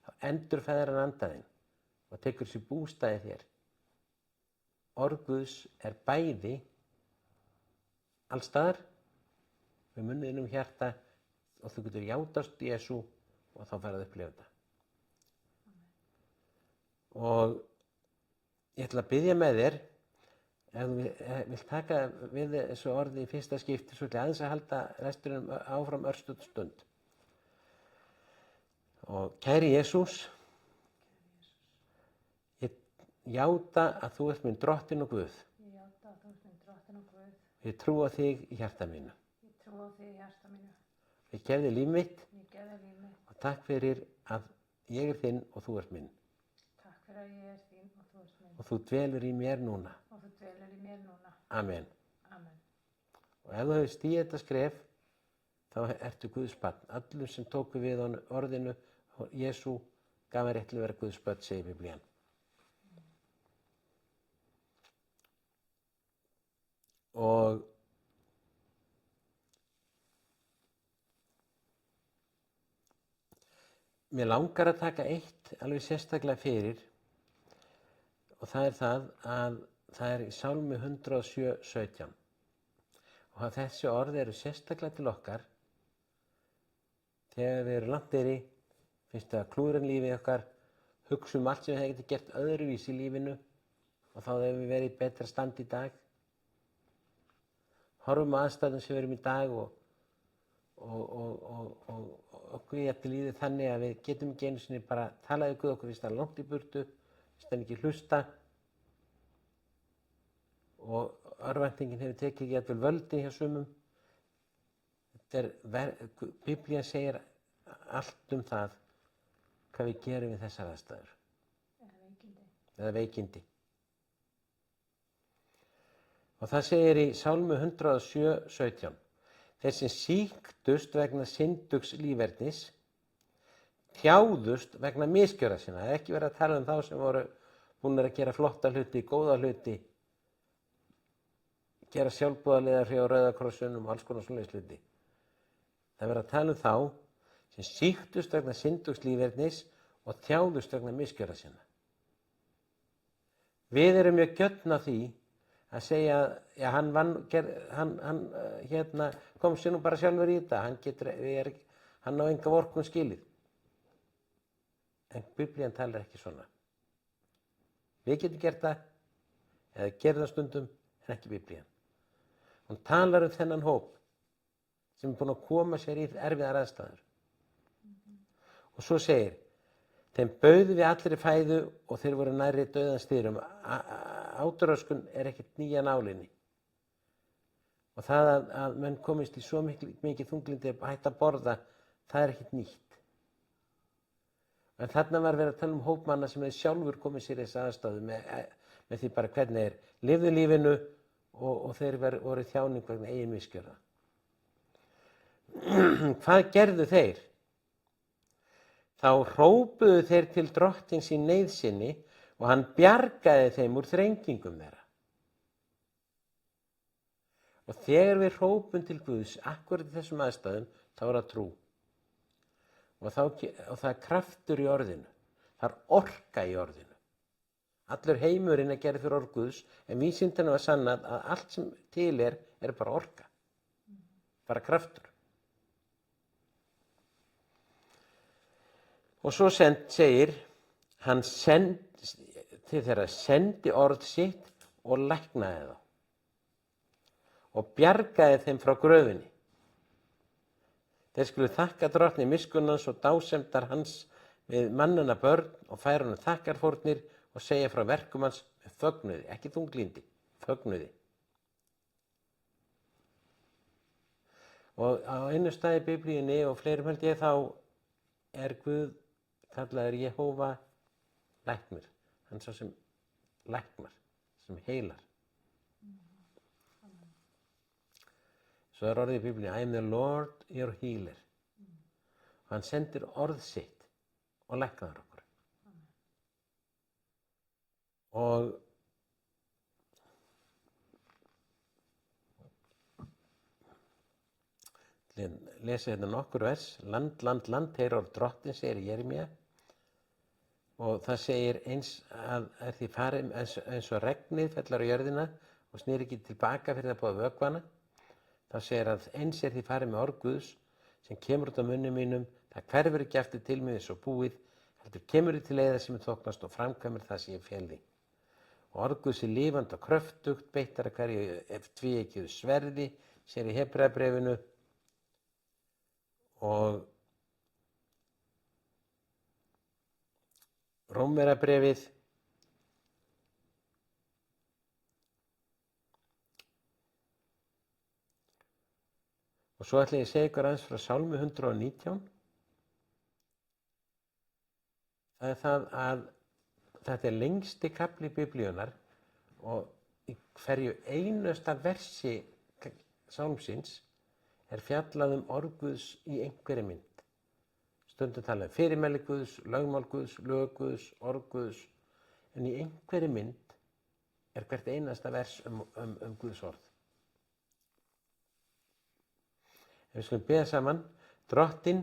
Þá endurfæðir hann andaðinn og tekur sér bústaði þér. Orð Guðs er bæði allstaðar við munninum hjarta og þú getur játast Jesú og þá ferðu að upplifa þetta. Og ég ætla að biðja með þér, ef þú vilt taka við þessu orði í fyrsta skipti, svo ætla ég aðeins að halda resturinn áfram örstutt stund. Og kæri Jesús, ég játa að þú ert minn drottinn og Guð. Ég játa að þú ert minn drottinn og Guð. Ég trúa þig í hjarta mínu. Ég trúa þig í hjarta mínu. Ég gef þér líf mitt Ég gef þér líf mitt. og takk fyrir að ég er þinn og þú ert minn. Takk fyrir að ég er þín og þú ert minn. Og þú dvelur í mér núna. Og þú dvelur í mér núna. Amen. Amen. Og ef þú hefur stigið þetta skref, þá ertu Guðs barn. Allur sem tóku við orðinu, Jesú gaf mér rétt til að vera Guðs barn, segir Biblían. Og mér langar að taka eitt alveg sérstaklega fyrir og það er það að það er í Sálmi 107:17 og að þessi orð eru sérstaklega til okkar þegar við erum langt niðri, finnst það klúðrun lífið okkar, hugsa allt sem við hefum gert öðruvísi í lífinu og þá hefur við verið í betra stand í dag. Horfum á aðstæðum sem við erum í dag og okkur ég til líði þannig að við getum ekki einu sinni bara talaði Guð okkur, finnst það langt í burtu, finnst það ekki hlusta og örvæntingin hefur tekið ekki jafnvel völdin hjá sumum. Biblían segir allt það hvað við gerum við þessar aðstæður. Eða veikindi. Og það segir í Sálmi 107:17 þeir sem sýktust vegna syndugs lífernis þjáðust vegna misgjörða sinna. Það er ekki verið að tala þá sem voru búnir að gera flotta hluti, góða hluti, gera sjálfboðaliðar hjá Rauða krossinum og alls konar svoleiðis hluti. Það er verið að tala þá sem sýktust vegna syndugs lífernis og þjáðust vegna misgjörða sinna. Við erum mjög gjörn á því að segja, já, hann kom sér nú bara sjálfur í þetta, hann á enga vorkunn skilið. En Biblían talar ekki svona. Við getum gert það, eða gerum það stundum, en ekki Biblían. Hún talar þennan hóp sem er búinn að koma sér í erfiðar aðstæður. Og svo segir, þeim bauðu við allri fæðu og þeir voru nærri dauðans dyrum. Átröskun er ekkert nýja nálinni. Og það að menn komist í svo mikið þunglindi að hætta að borða, það er ekkert nýtt. En þarna var verið að tala hópmanna sem hefði sjálfur komið sér í þessu aðstöðu með því bara hvernig þeir lifðu lífinu og þeir voru þjáning vegna eigin misgjörða. Hvað gerðu þeir? Þá hrópuðu þeir til drottins í neyð sinni og hann bjargaði þeim úr þrengingum þeirra. Og þegar við hrópum til Guðs akkurat í þessum aðstæðum, þá er það trú. Og það er kraftur í orðinu. Það er orka í orðinu. Allur heimurinn er gerð fyrir orð Guðs, en vísindin var sannað að allt sem til er bara orka. Bara kraftur. Og svo segir, hann til þeirra sendi orð sitt og læknaði þá. Og bjargaði þeim frá gröfinni. Þeir skulu þakka drottni miskunnans og dásemdar hans við mannanna börn og færa honum þakkarfórnir og segja frá verkum hans með fögnuði, ekki þunglindi, fögnuði. Og á einu stað í Biblíunni og fleirum held ég þá er Guð kallaður Jehóva læknir. Hann sá sem læknar, sem heilar. Svo er orðið í Biblíu, I am the Lord your healer. Hann sendir orð sitt og læknar okkur. Og lesa hérna nokkur vers. Land, land, land, heyr orð drottins, segir Jeremía. Og það segir eins að er því farið eins og regnið fellar á jörðina og snýr ekki tilbaka fyrir að búa vökvana. Þá segir að eins er því farið með orð Guðs sem kemur út á munni mínum, það hverfur ekki aftur til mig eins og búið, heldur kemur til leiðar sem er þóknast og framkvæmur það sem ég fel því. Og orð Guðs er lifandi og kröftugt, beittara hverju tvíeggjuðu sverði, segir í Hebreabréfinu. Og Rómverjabréfið og svo ætla ég að segja ykkur aðeins frá Sálmi 119. Það er það að þetta er lengsti kafli Biblíunnar og í hverju einasta versi Sálmsins er fjallað orð Guðs í einhverri mynd. Stundum talað fyrirmæli Guðs, lögmál Guðs, lög Guðs, orð Guðs, en í einhverri mynd er hvert einasta vers Guðs orð. Ef við skulum biðja saman, Drottinn,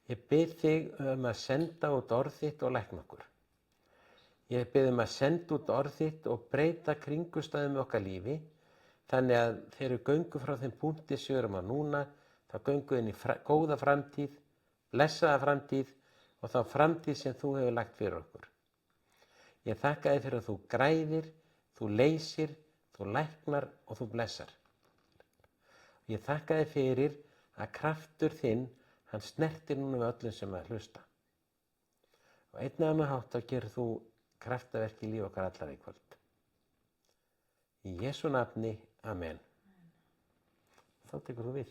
ég bið þig að senda út orð þitt og lækna okkur. Ég bið að senda út orð þitt og breyta kringumstæðum í okkar lífi, þannig að þegar við göngum frá þeim punkti sem við erum á núna, þá göngum við inn í góða framtíð, blessaða framtíð og þá framtíð sem þú hefur lagt fyrir okkur. Ég þakka þér fyrir að þú græðir, þú leysir, þú læknar og þú blessar. Ég þakka þér fyrir að kraftur þinn, hann snertir núna við öllum sem að hlusta. Og einn annan hátt þá gerir þú kraftaverk í líf okkar allar í kvöld. Í Jesú nafni, amen. Þá tekur þú við.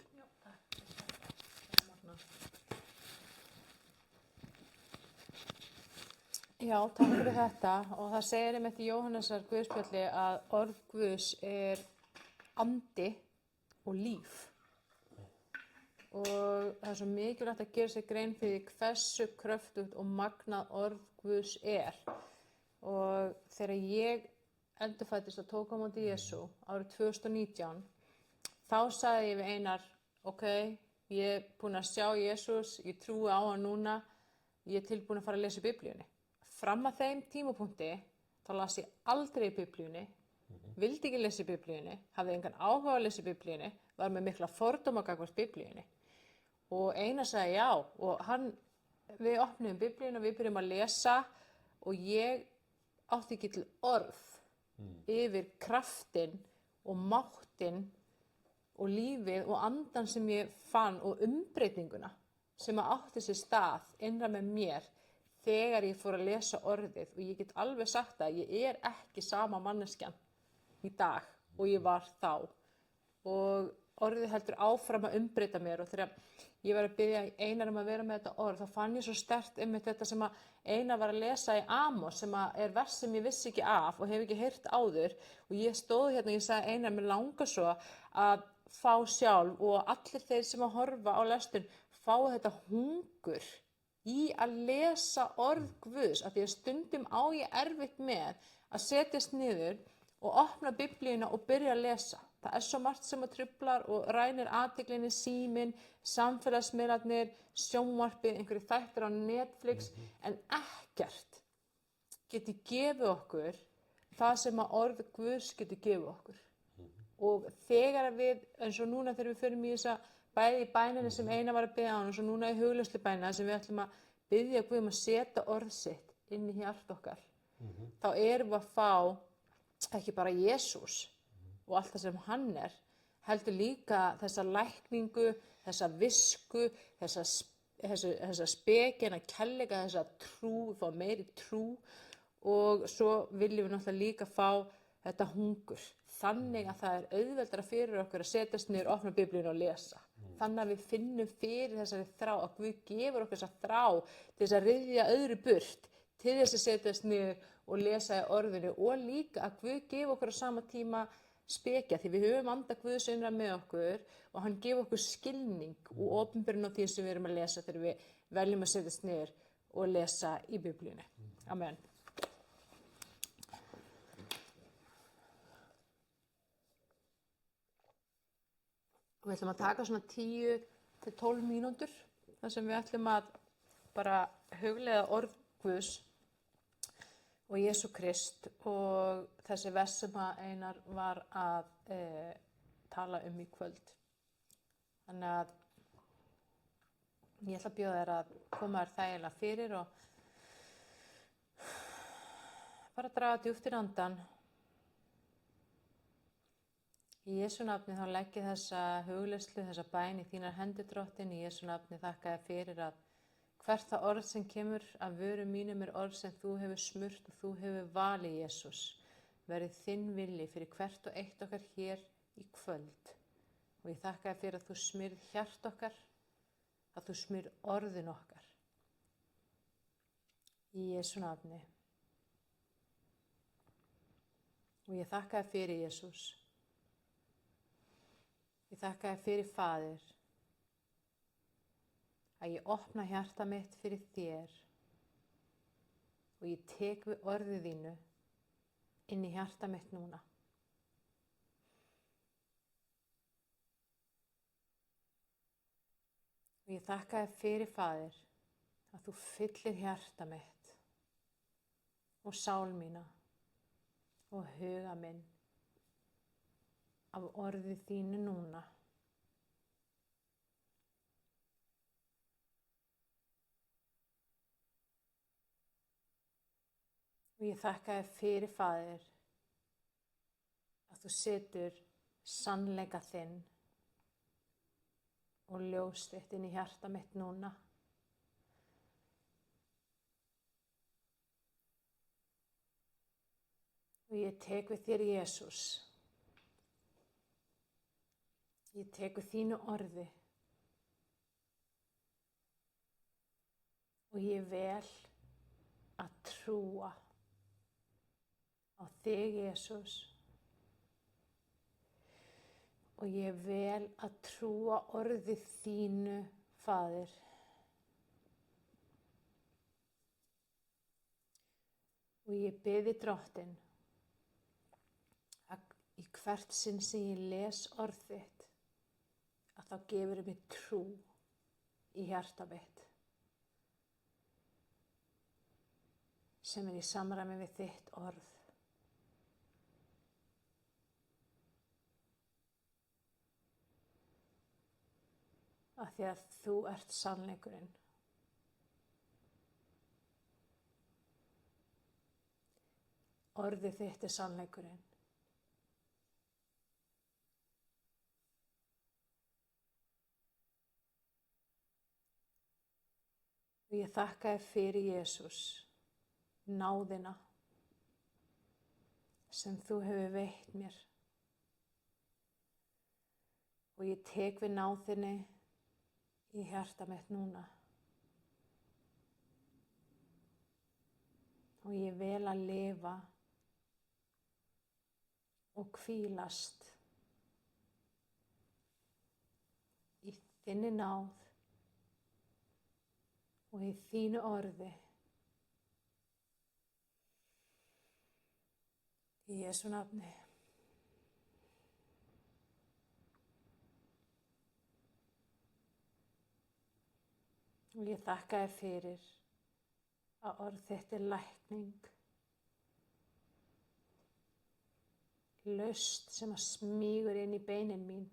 Já, takk fyrir þetta og það segir einmitt í Jóhannesar Guðspjalli að orð Guðs er andi og líf. Og það er svo mikilvægt að gera sér grein fyrir hversu kröftugt og magnað orð Guðs er. Og þegar ég endurfæddist og tók á móti Jesú árið 2019, þá sagði ég við Einar, ok, ég er búin að sjá Jesús, ég trúi á hann núna, ég er tilbúin að fara að lesa Biblíunni. Fram að þeim tímapunkti, þá las ég aldrei í Biblíunni, vildi ekki lesa í Biblíunni, hafði engan áhuga að lesa í Biblíunni, var með mikla fordóma gagnvart Biblíunni. Og Einar sagði já, og við opnum Biblíunni og við byrjum að lesa og ég átti ekki til orð yfir kraftinn og máttinn og lífið og andan sem ég fann og umbreytinguna sem átti sér stað innra með mér þegar ég fór að lesa orðið og ég get alveg sagt að ég er ekki sama manneskjan í dag og ég var þá. Og orðið heldur áfram að umbreyta mér og þegar ég var að biðja Einar að vera með þetta orð, þá fann ég svo sterkt einmitt þetta sem að Einar var að lesa í Amos sem er vers sem ég vissi ekki af og hef ekki heyrt áður og ég stóð hérna og ég sagði Einar, mér langar svo að fá sjálf og allir þeir sem að horfa á lestur fá þetta hungur í að lesa orð Guðs, af því að stundum á ég erfitt með að setjast niður og opna Biblíuna og byrja að lesa. Það er svo margt sem að truflar og rænir athyglinni, síminn, samfélagsmiðlarnir, sjónvarpið, einhverjir þættir á Netflix, en ekkert geti gefið okkur það sem að orð Guðs geti gefið okkur. Og þegar við, eins og núna þegar við förum í þessa bæði í bænina sem Einar var að biðja á hann og svo núna í hugleiðslubænina sem við ætlum að biðja Guð að setja orð sitt inn í hjarta okkar. Þá erum við að fá ekki bara Jesús og allt það sem hann er, heldur líka þessa lækningu, þessa visku, þessa speki, kærleika, þessa trú, fá meiri trú og svo viljum við náttúrulega líka fá þetta hungur. Þannig að það er auðveldara fyrir okkur að setjast niður, opna Biblíuna og lesa. Þannig að við finnum fyrir þessari þrá, að Guð gefur okkur þessa þrá til þess að ryðja öðru burt, til þess að setjast niður og lesa í orðinu og líka að Guð gefur okkur á sama tíma spekja því við höfum anda Guðs innra með okkur og hann gefur okkur skilning og opinberun á því sem við erum að lesa þegar við veljum að setjast niður og lesa í Biblíunni. Amen. Og við ætlum að taka svona 10 til 12 mínútur þar sem við ætlum að bara hugleiða orð Guðs og Jesú Krist og þessi vers sem að Einar var að tala í kvöld. Þannig að ég ætla að bjóða þér að koma þér þægilega fyrir og bara draga djúpt inn andann. Í Jesú nafni þá legg ég þessa hugleiðslu, þessa bæn í þínar hendur, Drottinn. Í Jesú nafni þakka þér fyrir að hvert það orð sem kemur af vörum mínum orð sem þú hefur smurt og þú hefur valið, Jesús. Verið þinn vilji fyrir hvert og eitt okkar hér í kvöld. Og ég þakka þér fyrir að þú smyrð hjart okkar, að þú smyrð orðin okkar. Í Jesú nafni. Og ég þakka þér fyrir, Jesús. Ég þakka þér fyrir, Faðir, að ég opna hjarta mitt fyrir þér og ég tek við orðið þínu inn í hjarta mitt núna. Og ég þakka þér fyrir, Faðir, að þú fyllir hjarta mitt og sál mína og huga minn af orðið þínu núna. Og ég þakka þér fyrir, Faðir, að þú setur sannleika þinn og ljós þitt inn í hjarta mitt núna. Og ég tek við þér, Jesús. Ég tek við þínu orði og ég vel að trúa á þig, Jesús. Og ég vel að trúa orðið þínu, Faðir. Og ég biði, Drottinn, að í hvert sinn sem ég les orð þitt, að þá gefur mér trú í hjarta mitt, sem í samræmi við þitt orð. Af því að þú ert sannleikurinn. Orðið þitt er sannleikurinn. Og ég þakka þér fyrir, Jesús, náðina sem þú hefur veitt mér. Og ég tek við náð þinni í hjarta mitt núna. Og ég vel að lifa og hvílast í þinni náð og í þínu orði. Í Jesú nafni. Og ég þakka þér fyrir að orð þitt er lækning, laust sem að smýgur inn í beinin mín,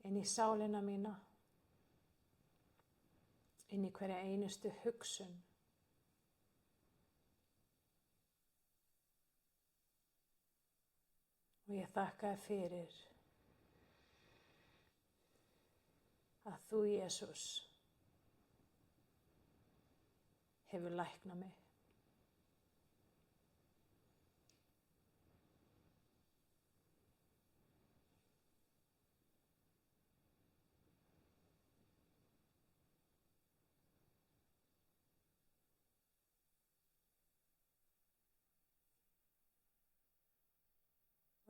inn í sálina mína, inn í hverja einustu hugsun. Og ég þakka þér fyrir að þú, Jesús, hefur læknað mig.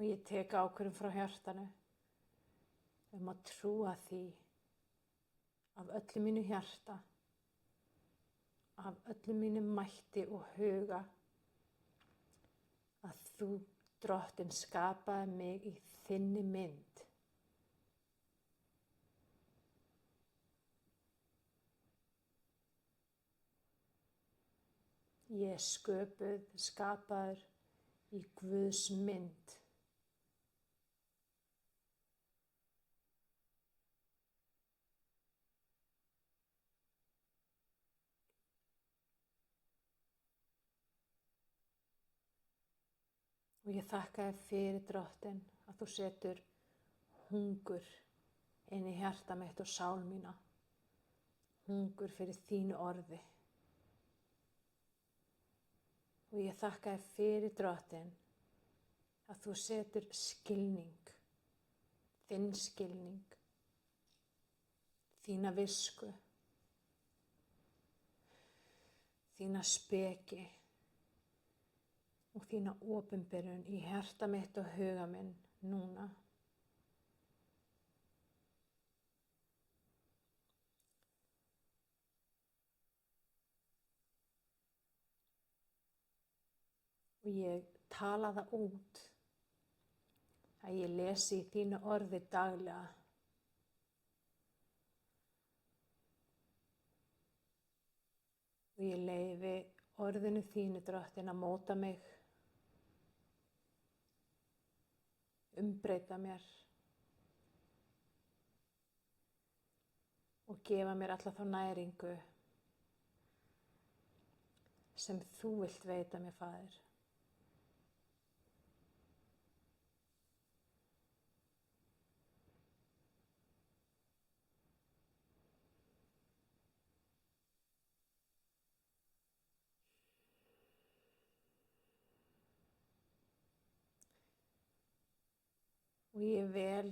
Og ég tek ákvörðun frá hjartanu að trúa því af öllu mínu hjarta, af öllu mínu mætti og huga að þú, Drottinn, skapaði mig í þinni mynd. Ég er skapaður í Guðs mynd. Og ég þakka þér fyrir, Drottinn, að þú setur hungur inn í hjarta mitt og sál mína. Hungur fyrir þínu orði. Og ég þakka þér fyrir, Drottinn, að þú setur skilning, þinn skilning, þína visku, þína speki og þína opinberun í hjarta mitt og huga minn núna. Og ég tala það út að ég lesi í þínu orði daglega. Og ég leyfi orðinu þínu, Drottinn, að móta mig, umbreyta mér og gefa mér alla þá næringu sem þú vilt veita mér, Faðir. Og ég vel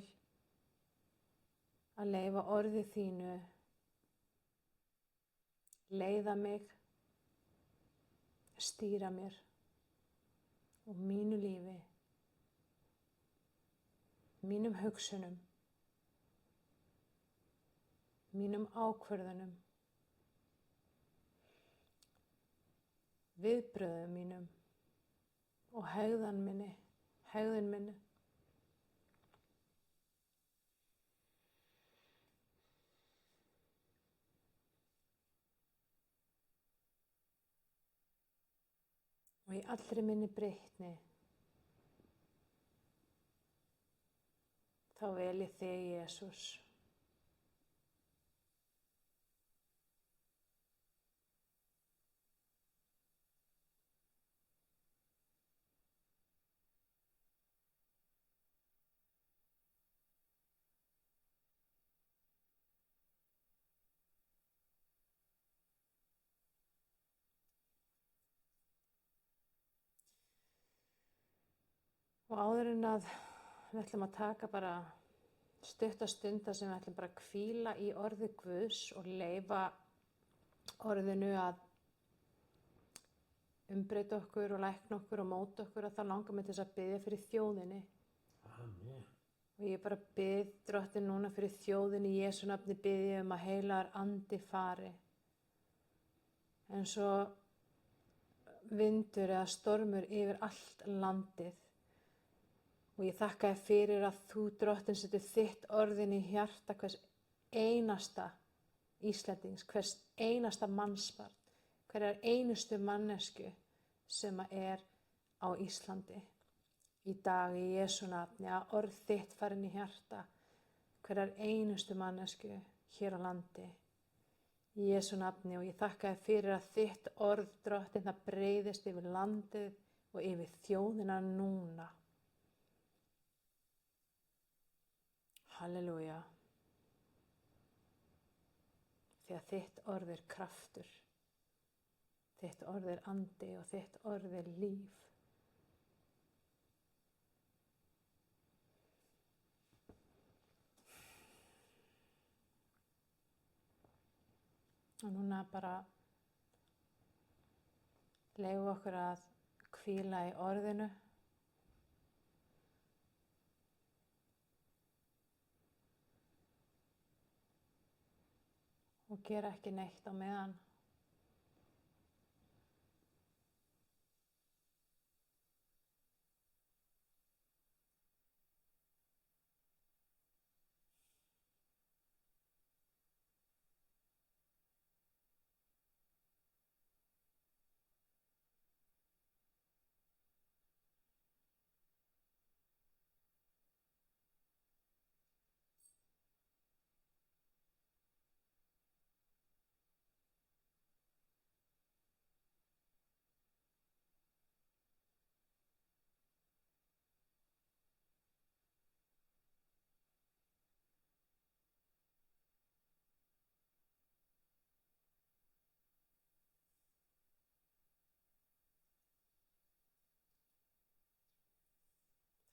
að leyfa orði þínu leiða mig, stýra mér og mínu lífi, mínum hugsunum, mínum ákvörðunum, viðbrögðum mínum og hegðun minni. Og í allri minni breytni þá vel ég þig, Jesús. Og áður en að við ætlum að taka bara stutta stunda sem við ætlum bara að hvíla í orði Guðs og leyfa orðinu að umbreyta okkur og lækna okkur og móta okkur, að þá langar mig til þess að biðja fyrir þjóðinni. Amen. Og ég bara bið, Drottinn, núna fyrir þjóðinni, í Jesú nafni bið ég um að heilagur andi fari. Eins og vindur eða stormur yfir allt landið. Og ég þakka þér fyrir að þú, Drottinn, setur þitt orðin í hjarta hvers einasta Íslendings, hvers einasta mannsbarn, hverjar einustu mannesku sem er á Íslandi. Í dag, í Jesú nafni, að orð þitt farin í hjarta hverjar einustu mannesku hér á landi. Í Jesú nafni, og ég þakka þér fyrir að þitt orð, Drottinn, það breiðist yfir landið og yfir þjóðina núna. Halleluja. Því að þitt orð er kraftur, þitt orð er andi og þitt orð er líf. Og núna bara leyfum okkur að hvíla í orðinu. og gera ekki neitt á meðan.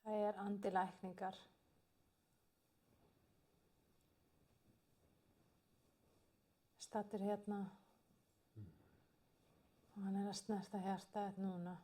Það andi lækningar. Staddur hérna og hann að snerta hjartað núna.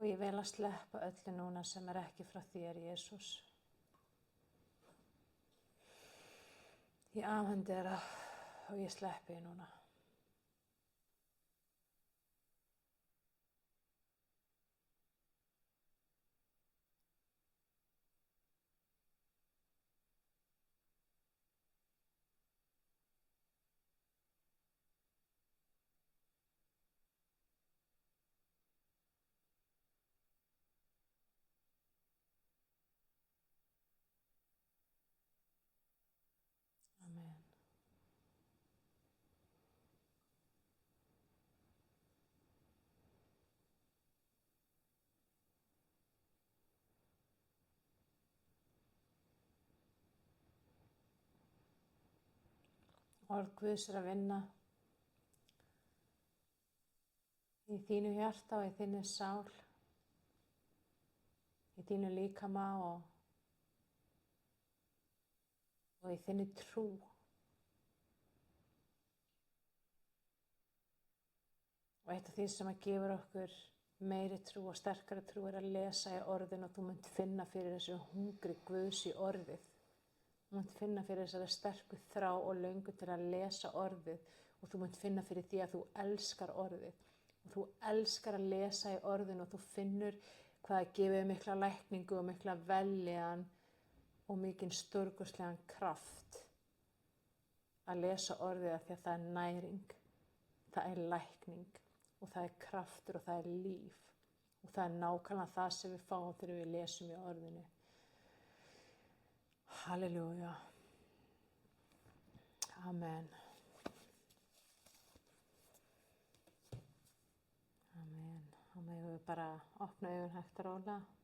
Og ég vil að sleppa öllu núna sem ekki frá þér, Jesús. Ég afhendi þér og ég sleppi þér núna. Amen. Orð Guðs að vinna í þínu hjarta og í þinni sál, í þínu líkama og í þinni trú. Og eitt af því sem að gefur okkur meiri trú og sterkari trú að lesa í orðin og þú munt finna fyrir þessu hungri Guðs í orðið. Þú munt finna fyrir þessari sterku þrá og löngu til að lesa orðið og þú munt finna fyrir því að þú elskar orðið. Og þú elskar að lesa í orðinu og þú finnur hvað það gefur mikla lækningu og mikla vellíðan og mikinn stórkostlegan kraft að lesa orðið af því að það er næring, það er lækning og það er kraftur og það er líf og það er nákvæmlega það sem við fáum þegar við lesum í orðinu. Halleluja. Amen. Amen. Og megum við bara opna augun hægt og rólega.